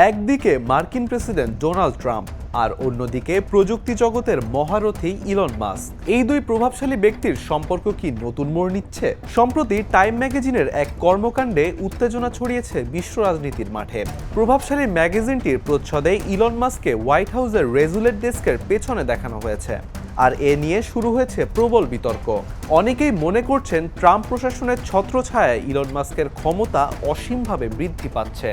একদিকে মার্কিন president Donald Trump আর অন্যদিকে প্রযুক্তি জগতের মহারথী ইলন মাস্ক। এই দুই প্রভাবশালী ব্যক্তির সম্পর্ক কি নতুন মোড় নিচ্ছে? সম্প্রতি টাইম ম্যাগাজিনের এক কর্মকাণ্ডে উত্তেজনা ছড়িয়েছে বিশ্ব রাজনীতির মাঠে। প্রভাবশালী ম্যাগাজিনটির প্রচ্ছদে ইলন মাস্ককে হোয়াইট হাউসের রেজুলেট ডেস্কের পেছনে দেখানো হয়েছে, আর এ নিয়ে শুরু হয়েছে প্রবল বিতর্ক। অনেকেই মনে করছেন ট্রাম্প প্রশাসনের ছত্রছায়ায় ইলন মাস্কের ক্ষমতা অসীমভাবে বৃদ্ধি পাচ্ছে।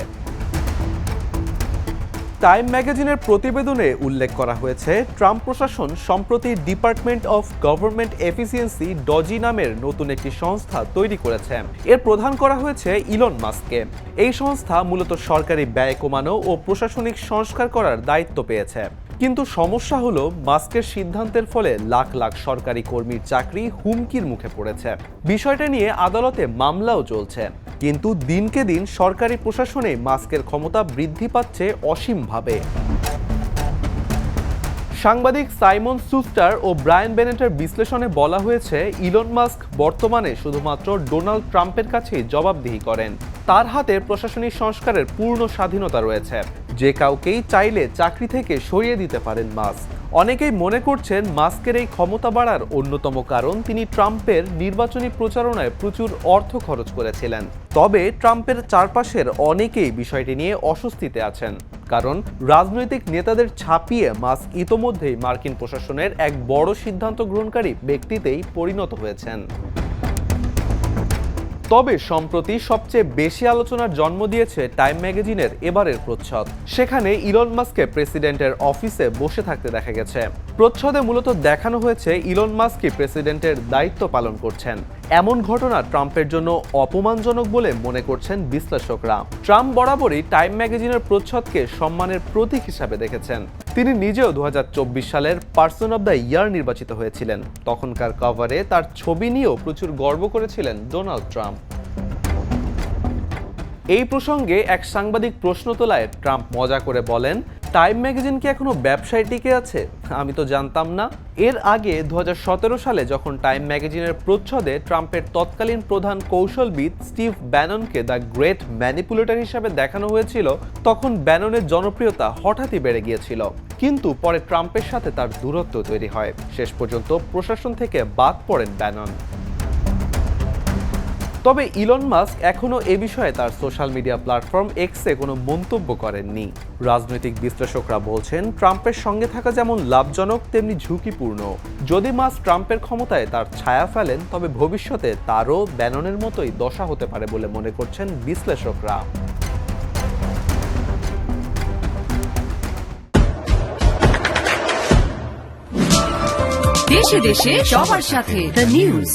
টাইম ম্যাগাজিনের প্রতিবেদনে উল্লেখ করা হয়েছে, ট্রাম্প প্রশাসন সম্প্রতি department of government efficiency doji নামের নতুন একটি সংস্থা তৈরি করেছে। এর প্রধান করা হয়েছে ইলন মাস্ককে। এই সংস্থা মূলত সরকারি ব্যয় কমানো ও প্রশাসনিক সংস্কার করার দায়িত্ব পেয়েছে। কিন্তু সমস্যা হলো, মাস্কের সিদ্ধান্তের ফলে লাখ লাখ সরকারি কর্মীর চাকরি হুমকির মুখে পড়েছে। বিষয়টা নিয়ে আদালতে মামলাও চলছে। কিন্তু দিনকে দিন সরকারি প্রশাসনে মাস্কের ক্ষমতা বৃদ্ধি পাচ্ছে অসীমভাবে। সাংবাদিক সাইমন সুস্টার ও ব্রায়ান বেনেটের বিশ্লেষণে বলা হয়েছে, ইলন মাস্ক বর্তমানে শুধুমাত্র ডোনাল্ড ট্রাম্পের কাছেই জবাবদিহি করেন। তার হাতে প্রশাসনিক সংস্কারের পূর্ণ স্বাধীনতা রয়েছে। যে কাউকেই চাইলে চাকরি থেকে সরিয়ে দিতে পারেন মাস্ক। অনেকেই মনে করছেন মাস্কের এই ক্ষমতা বাড়ার অন্যতম কারণ তিনি ট্রাম্পের নির্বাচনী প্রচারণায় প্রচুর অর্থ খরচ করেছিলেন। তবে ট্রাম্পের চারপাশের অনেকেই বিষয়টি নিয়ে অস্বস্তিতে আছেন, কারণ রাজনৈতিক নেতাদের ছাপিয়ে মাস্ক ইতোমধ্যেই মার্কিন প্রশাসনের এক বড় সিদ্ধান্ত গ্রহণকারী ব্যক্তিতেই পরিণত হয়েছেন। তবে সম্প্রতি সবচেয়ে বেশি আলোচনার জন্ম দিয়েছে টাইম ম্যাগাজিনের এবারের প্রচ্ছদ। সেখানে ইলন মাস্ককে প্রেসিডেন্টের অফিসে বসে থাকতে দেখা গেছে। প্রচ্ছদে মূলত দেখানো হয়েছে ইলন মাস্কই প্রেসিডেন্টের দায়িত্ব পালন করছেন। এমন ঘটনা ট্রাম্পের জন্য অপমানজনক বলে মনে করছেন বিশ্লেষকরা। ট্রাম্প বরাবরই টাইম ম্যাগাজিনের প্রচ্ছদকে সম্মানের প্রতীক হিসাবে দেখেছেন। তিনি নিজেও 2024 সালের পার্সন অব দ্য ইয়ার নির্বাচিত হয়েছিলেন। তখনকার কভারে তার ছবি নিয়েও প্রচুর গর্ব করেছিলেন ডোনাল্ড ট্রাম্প। এই প্রসঙ্গে এক সাংবাদিক প্রশ্ন তোলায় ট্রাম্প মজা করে বলেন, টাইম ম্যাগাজিন কি এখনো ব্যবসায় টিকে আছে? আমি তো জানতাম না। এর আগে 2017 সালে যখন টাইম ম্যাগাজিনের প্রচ্ছদে ট্রাম্পের তৎকালীন প্রধান কৌশলবিদ স্টিভ ব্যাননকে দ্য গ্রেট ম্যানিপুলেটর হিসাবে দেখানো হয়েছিল, তখন ব্যাননের জনপ্রিয়তা হঠাৎই বেড়ে গিয়েছিল। কিন্তু পরে ট্রাম্পের সাথে তার দূরত্ব তৈরি হয়। শেষ পর্যন্ত প্রশাসন থেকে বাদ পড়েন ব্যানন। তবে ইলন মাস্ক এখনও এ বিষয়ে তার সোশ্যাল মিডিয়া প্ল্যাটফর্ম এক্সে কোনো মন্তব্য করেননি। রাজনৈতিক বিশ্লেষকরা বলছেন, ট্রাম্পের সঙ্গে থাকা যেমন লাভজনক তেমনি ঝুঁকিপূর্ণ। যদি মাস্ক ট্রাম্পের ক্ষমতায় তার ছায়া ফেলেন, তবে ভবিষ্যতে তারও ব্যাননের মতোই দশা হতে পারে বলে মনে করছেন বিশ্লেষকরা। দেশে দেশে সবার সাথে দ্য নিউজ।